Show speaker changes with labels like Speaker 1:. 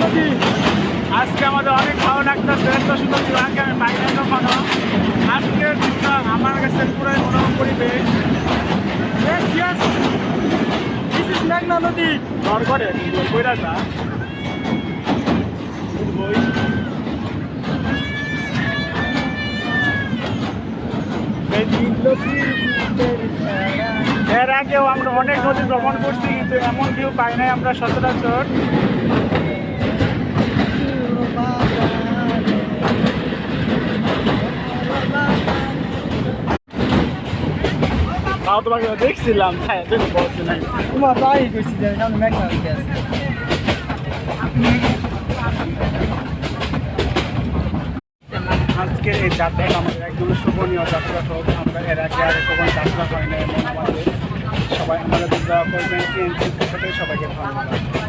Speaker 1: নদী।
Speaker 2: আজকে আমাদের অনেক ভালো লাগতেছে, এত সুন্দর ভিউ আগে আমি পাই না কখনো। আজকের দিনটা আমার কাছে পুরো মনোরম পরিবেশ।
Speaker 1: Yes, yes. This is মেঘনা নদী।
Speaker 2: ঘর করে বইরা যা বই। এর আগেও আমরা অনেক নদী ভ্রমণ করছি, কিন্তু এমন ভিউ পাই নাই আমরা সচরাচর। তাও তোমাকে দেখছিলাম, হ্যাঁ তুমি বলছি নাই।
Speaker 1: তোমার তো আগেই কইছি যে সামনে মেঘনা নদী আছে।
Speaker 2: আজকের এই যাত্রাটা আমাদের একদম শোভনীয় যাত্রা হোক। আমরা এর আগে আর কখনো যাত্রা হয় না, এবং আমাদের সবাই আমাদের দোয়া করবেন। সবাইকে ধন্যবাদ।